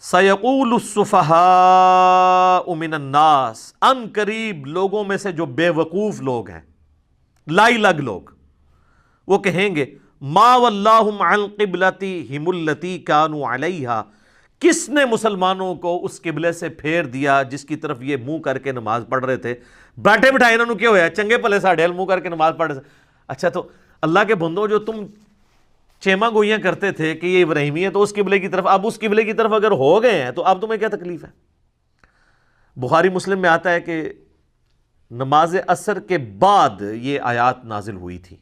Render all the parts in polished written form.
سَيَقُولُ السُّفَهَاءُ مِنَ النَّاسِ، ان قریب لوگوں میں سے جو بے وقوف لوگ ہیں، لائی لگ لوگ، وہ کہیں گے ما وَلَّاهُمْ عَنْ قِبْلَتِهِمُ الَّتِي كَانُوا عَلَيْهَا، کس نے مسلمانوں کو اس قبلے سے پھیر دیا جس کی طرف یہ منہ کر کے نماز پڑھ رہے تھے؟ بیٹھے بٹھائے انہوں نے کیا ہوا ہے، چنگے پلے ساڑھے منہ کر کے نماز پڑھ رہے تھے۔ اچھا تو اللہ کے بندوں، جو تم چیما گوئیاں کرتے تھے کہ یہ ابراہیمی ہے تو اس قبلے کی طرف، اب اس قبلے کی طرف اگر ہو گئے ہیں تو اب تمہیں کیا تکلیف ہے؟ بخاری مسلم میں آتا ہے کہ نماز عصر کے بعد یہ آیات نازل ہوئی تھی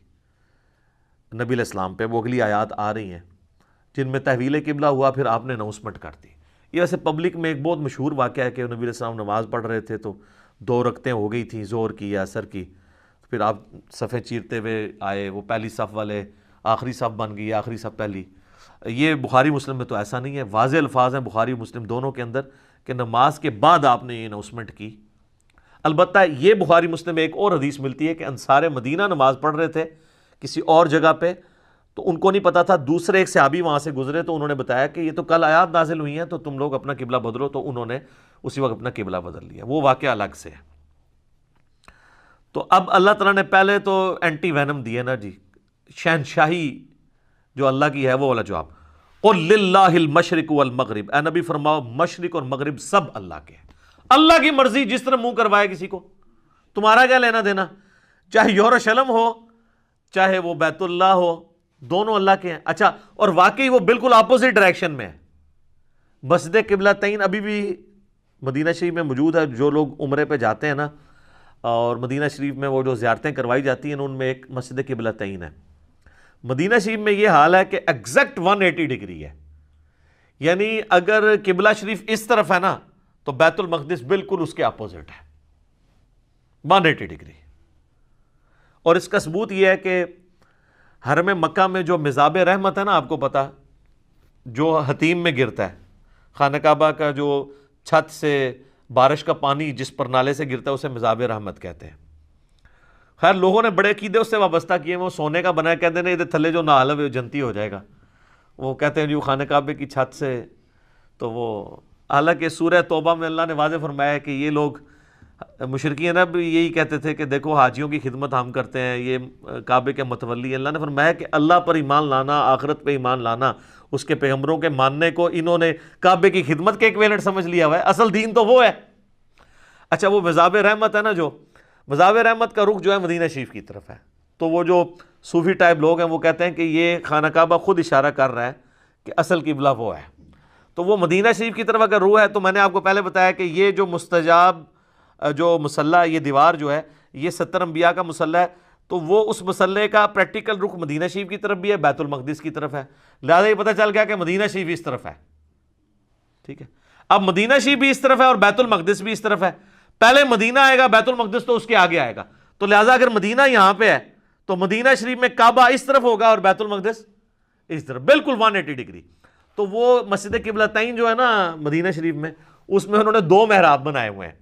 نبی علیہ السلام پہ، وہ اگلی آیات آ رہی ہیں جن میں تحویل قبلہ ہوا، پھر آپ نے اناؤنسمنٹ کر دی۔ یہ ویسے پبلک میں ایک بہت مشہور واقعہ ہے کہ نبی علیہ السلام نماز پڑھ رہے تھے تو 2 رکعتیں ہو گئی تھیں ظہر کی یا عصر کی، پھر آپ صفیں چیرتے ہوئے آئے، وہ پہلی صف والے آخری صف بن گئی، آخری صف پہلی۔ یہ بخاری مسلم میں تو ایسا نہیں ہے، واضح الفاظ ہیں بخاری مسلم دونوں کے اندر کہ نماز کے بعد آپ نے یہ اناؤنسمنٹ کی۔ البتہ یہ بخاری مسلم میں ایک اور حدیث ملتی ہے کہ انصار مدینہ نماز پڑھ رہے تھے کسی اور جگہ پہ، تو ان کو نہیں پتا تھا، دوسرے ایک صحابی وہاں سے گزرے تو انہوں نے بتایا کہ یہ تو کل آیات نازل ہوئی ہیں تو تم لوگ اپنا قبلہ بدلو، تو انہوں نے اسی وقت اپنا قبلہ بدل لیا۔ وہ واقعہ الگ سے ہے۔ تو اب اللہ تعالیٰ نے پہلے تو اینٹی وینم دیے نا جی، شہنشاہی جو اللہ کی ہے وہ والا جواب، قل للہ المشرق والمغرب، اے نبی فرماؤ مشرق اور مغرب سب اللہ کے ہیں، اللہ کی مرضی جس طرح منہ کروائے کسی کو، تمہارا کیا لینا دینا، چاہے یروشلم ہو چاہے وہ بیت اللہ ہو، دونوں اللہ کے ہیں۔ اچھا، اور واقعی وہ بالکل اپوزٹ ڈائریکشن میں ہے۔ مسجد قبلتین ابھی بھی مدینہ شریف میں موجود ہے، جو لوگ عمرے پہ جاتے ہیں نا، اور مدینہ شریف میں وہ جو زیارتیں کروائی جاتی ہیں ان میں ایک مسجد قبلتین ہے۔ مدینہ شریف میں یہ حال ہے کہ ایگزیکٹ 180 ڈگری ہے، یعنی اگر قبلہ شریف اس طرف ہے نا تو بیت المقدس بالکل اس کے اپوزٹ ہے، 180 ڈگری۔ اور اس کا ثبوت یہ ہے کہ حرم مکہ میں جو مزاب رحمت ہے نا، آپ کو پتا جو حتیم میں گرتا ہے، خانہ کعبہ کا جو چھت سے بارش کا پانی جس پر نالے سے گرتا ہے اسے مزاب رحمت کہتے ہیں۔ خیر لوگوں نے بڑے عقیدے اس سے وابستہ کیے ہیں، وہ سونے کا بنا ہے، کہتے ہیں ادھر تھلے جو نہ حلو جنتی ہو جائے گا، وہ کہتے ہیں جو خانہ کعبے کی چھت سے، تو وہ حالانکہ سورہ توبہ میں اللہ نے واضح فرمایا ہے کہ یہ لوگ مشرکین اب یہی کہتے تھے کہ دیکھو حاجیوں کی خدمت ہم کرتے ہیں، یہ کعبے کے متولی ہیں۔ اللہ نے فرمایا کہ اللہ پر ایمان لانا، آخرت پہ ایمان لانا، اس کے پیغمبروں کے ماننے کو انہوں نے کعبے کی خدمت کے ایکویلنٹ سمجھ لیا ہوا ہے، اصل دین تو وہ ہے۔ اچھا وہ مزاب رحمت ہے نا، جو مزاب رحمت کا رخ جو ہے مدینہ شریف کی طرف ہے، تو وہ جو صوفی ٹائپ لوگ ہیں وہ کہتے ہیں کہ یہ خانہ کعبہ خود اشارہ کر رہا ہے کہ اصل قبلہ وہ ہے، تو وہ مدینہ شریف کی طرف اگر روح ہے تو میں نے آپ کو پہلے بتایا کہ یہ جو مستجاب جو مسلح، یہ دیوار جو ہے یہ 70 انبیاء کا مسلح ہے، تو وہ اس مسلح کا پریکٹیکل رخ مدینہ شریف کی طرف بھی ہے، بیت المقدس کی طرف ہے، لہذا یہ پتہ چل گیا کہ مدینہ شریف اس طرف ہے۔ ٹھیک ہے، اب مدینہ شریف بھی اس طرف ہے اور بیت المقدس بھی اس طرف ہے، پہلے مدینہ آئے گا، بیت المقدس تو اس کے آگے آئے گا، تو لہذا اگر مدینہ یہاں پہ ہے تو مدینہ شریف میں کعبہ اس طرف ہوگا اور بیت المقدس اس طرف، بالکل 180 ڈگری۔ تو وہ مسجد قبلتین جو ہے نا مدینہ شریف میں، اس میں انہوں نے 2 محراب بنائے ہوئے ہیں۔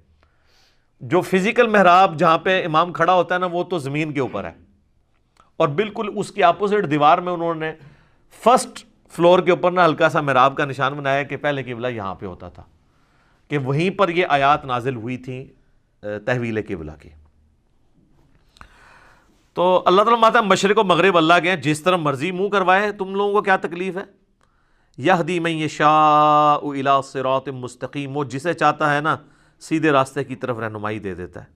جو فزیکل محراب جہاں پہ امام کھڑا ہوتا ہے نا وہ تو زمین کے اوپر ہے، اور بالکل اس کی اپوزٹ دیوار میں انہوں نے فرسٹ فلور کے اوپر نا ہلکا سا محراب کا نشان بنایا کہ پہلے قبلہ یہاں پہ ہوتا تھا، کہ وہیں پر یہ آیات نازل ہوئی تھیں تحویل قبلہ کی۔ تو اللہ تعالیٰ ماتا مشرق و مغرب اللہ کے ہیں، جس طرح مرضی منہ کروائے، تم لوگوں کو کیا تکلیف ہے؟ یہدی من یشاء الی صراط مستقیم، وہ جسے چاہتا ہے نا سیدھے راستے کی طرف رہنمائی دے دیتا ہے۔